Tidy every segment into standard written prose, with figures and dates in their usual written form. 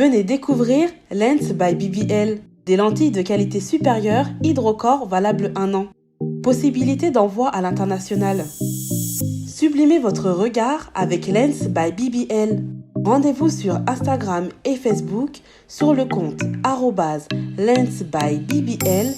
Venez découvrir Lens by BBL, des lentilles de qualité supérieure Hydrocore valables 1 an. Possibilité d'envoi à l'international. Sublimez votre regard avec Lens by BBL. Rendez-vous sur Instagram et Facebook sur le compte @lensbybbl_in.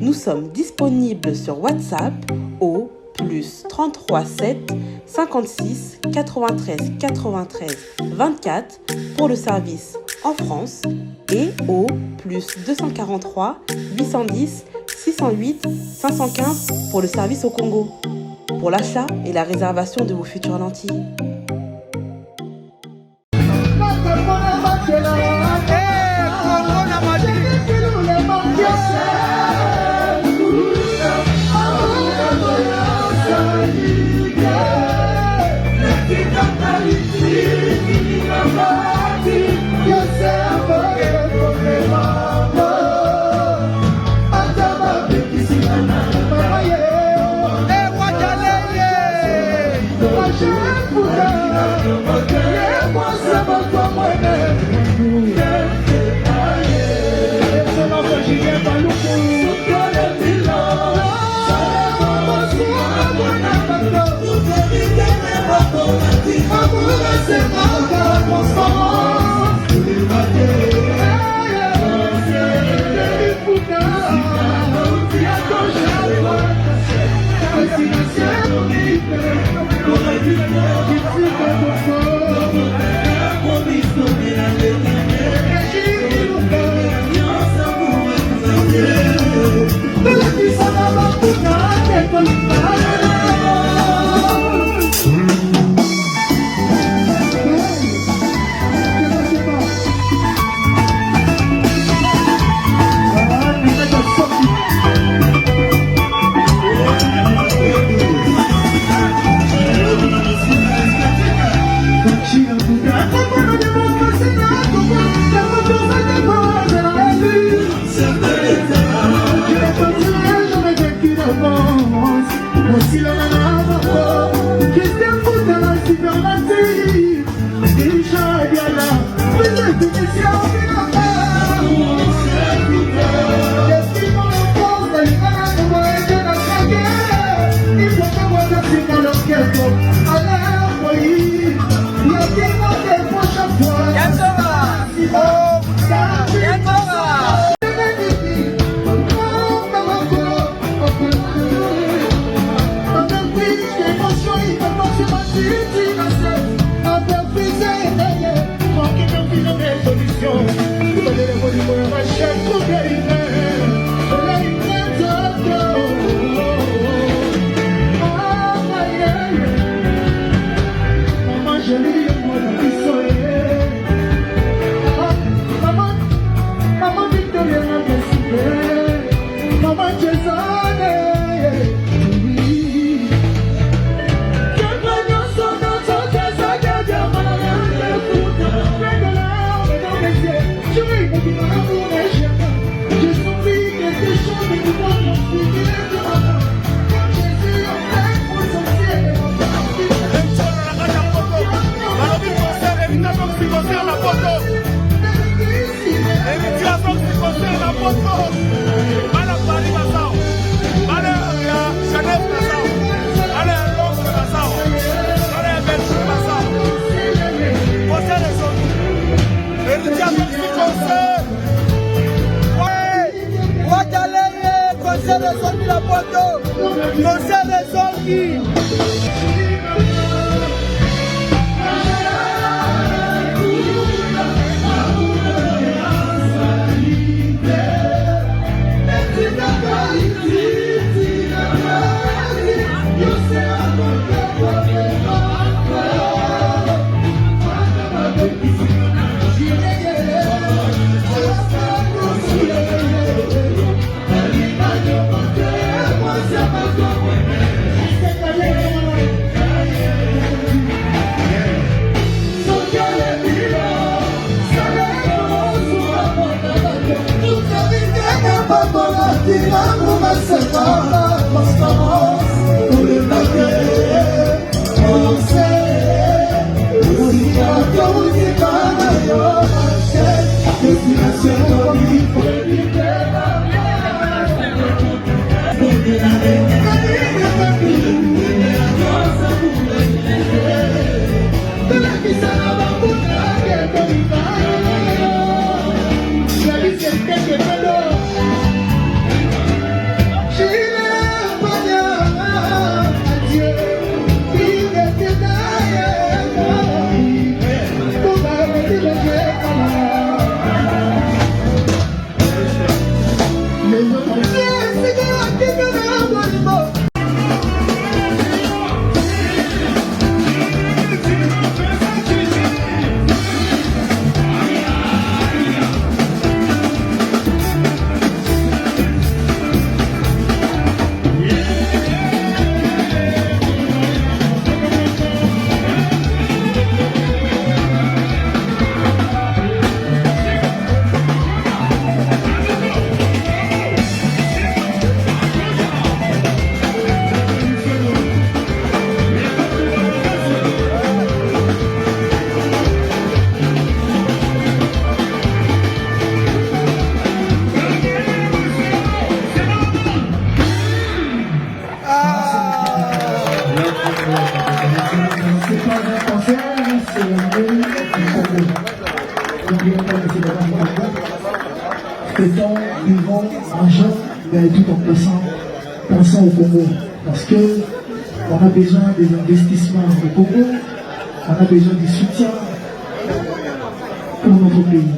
Nous sommes disponibles sur WhatsApp au +33 7 56 93 93 24 pour le service en France et au +243 810 608 515 pour le service au Congo, pour l'achat et la réservation de vos futures lentilles. Hey, Faisons, vivons, mangeons, mais tout en pensant au Congo. Parce que on a besoin des investissements au Congo, on a besoin du soutien pour notre pays.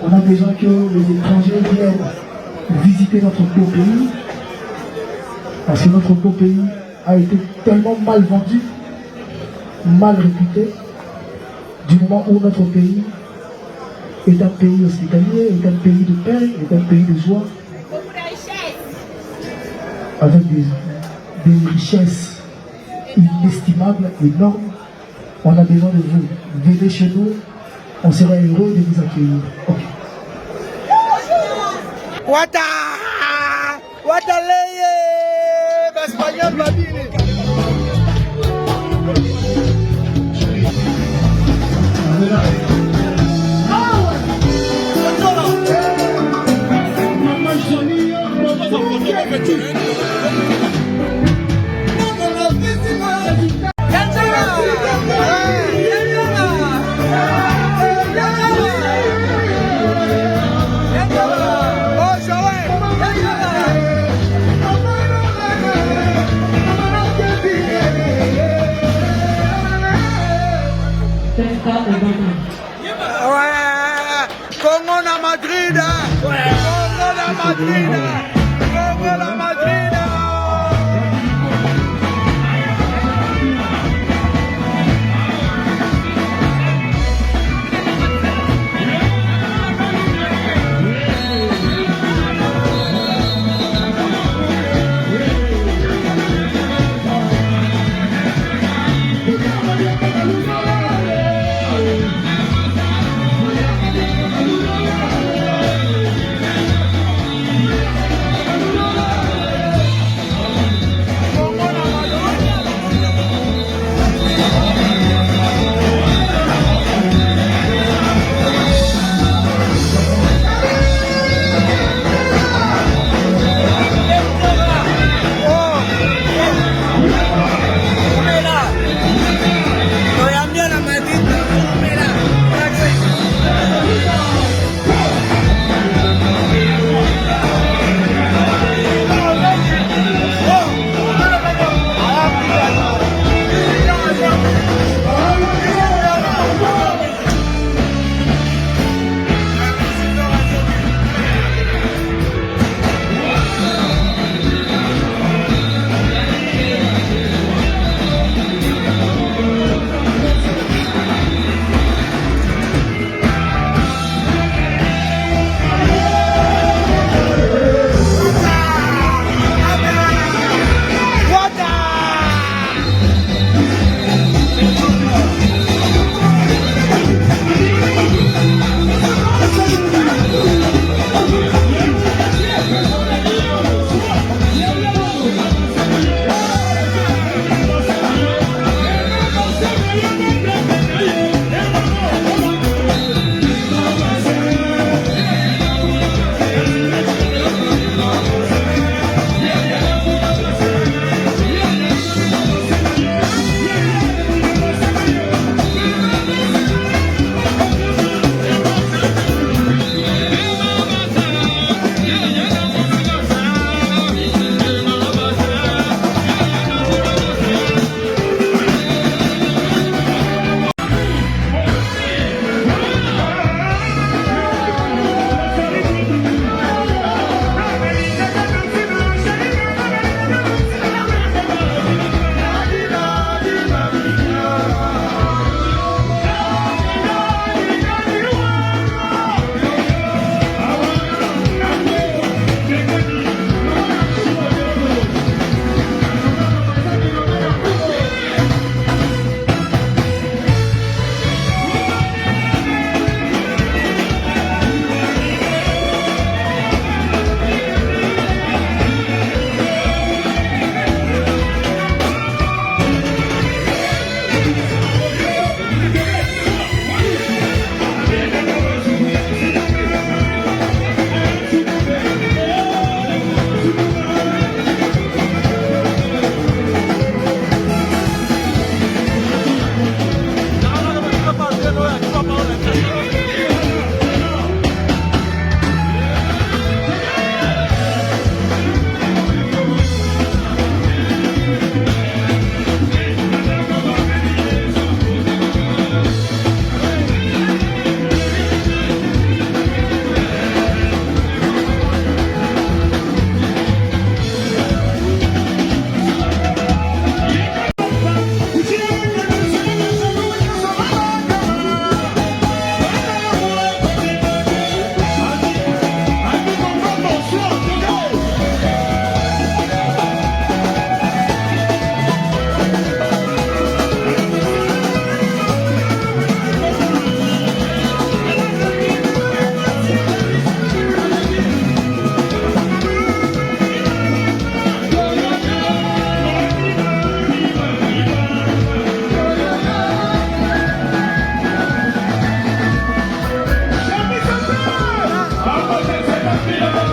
On a besoin que les étrangers viennent visiter notre beau pays. Parce que notre beau pays a été tellement mal vendu, mal réputé, du moment où notre pays est un pays hospitalier, est un pays de paix, est un pays de joie, avec des richesses inestimables, énormes. On a besoin de vous. Venez chez nous, on sera heureux de vous accueillir. Okay. Wata! Wata leye! Espagnol babine! Congo na Madrid! Congo na Madrid! Congo na Madrid! Thank you.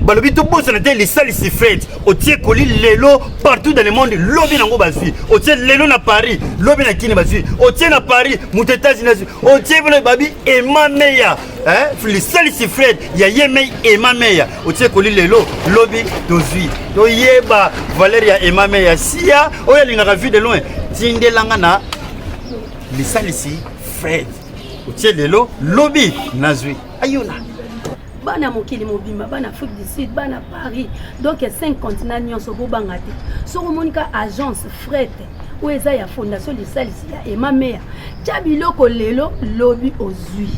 Balobi to bosse na les salles si fête. Otie koli lelo partout dans le monde. Lobby nango bazui. Otie lelo na Paris. Lobby na Kini bazui. Otie na Paris. Mutetazi na bazui. Otie vle babi Emma Meya. Les salles si fête. Ya yemei Emma Meya. Otie koli lelo lobby dozui. To yeba Valeria Emma Meya. Sia oya linga vu de loin. Tinde langa na les salles si fête. Otie lelo lobby nazui. Ayona. Bana mokili mobima bana Afrique du Sud bana Paris donc 5 continents nyonso bobanga te soko monika agence fret ou eza ya fondation lisalisi ya Emma Meya tia biloko lelo lobi ozui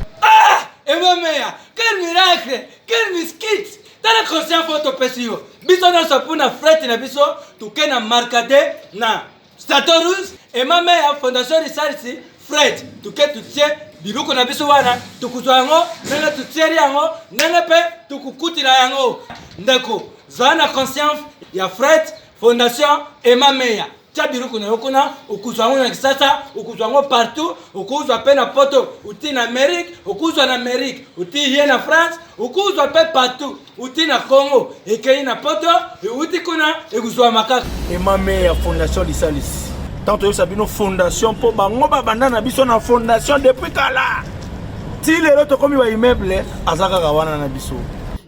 Emma Meya quel miracle quel miskit tala conscient photo pesio biso na sapuna fret na biso tuke na markade na Statorus Emma Meya fondation lisalisi fret tuke tutie biloko na biso wana tukuzwa yango nanga tutieri yango nanga pe tukukutila yango ndeko zana conscience ya Fred Fondation Emma Meya tia biloko na yokona ukuzwa yango na kisasa ukuzwa yango partout ukuzwa pe na poto uti na Amerique ukuzwa na Amerique uti hier na France ukuzwa pe partout uti na Congo ekei na poto uti kuna ekuzwa makaka Emma Meya Fondation lisalisi tant que sabino fondation pour bango babanda na biso na fondation depuis kala ti lelo to komi ba immeuble azaka kawana na biso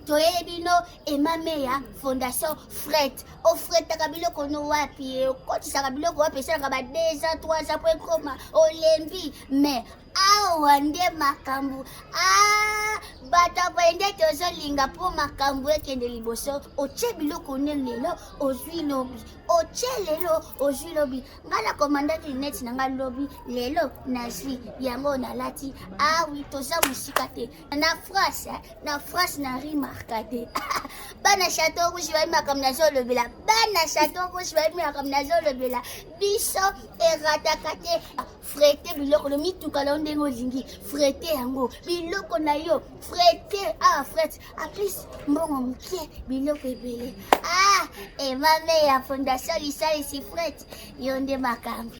toyebino Emma Meya Fondation Fred o Fred takabilo kono wapi koti sakabilo ko wapi sanga ba 2 ans 3 ans point koma olembi mais awande makambu bata bende tozo linga po makambu ekende liboso oche biloko ne lelo ozwi lobi oche lelo ozwi lobi ngala commandant net nanga lobi lelo nazwi yango na lati oui toza musika te na France na remarqué bana château rouge ba makamna zo lobela bana château rouge ba makamna zo lobela biso eratakate frete biloko lo mitukala ndengo zingi frete yango biloko na yo frete frete a plus mbongo mkie biloko ebele Emma Meya Fondation lisalisi frete yonde makambi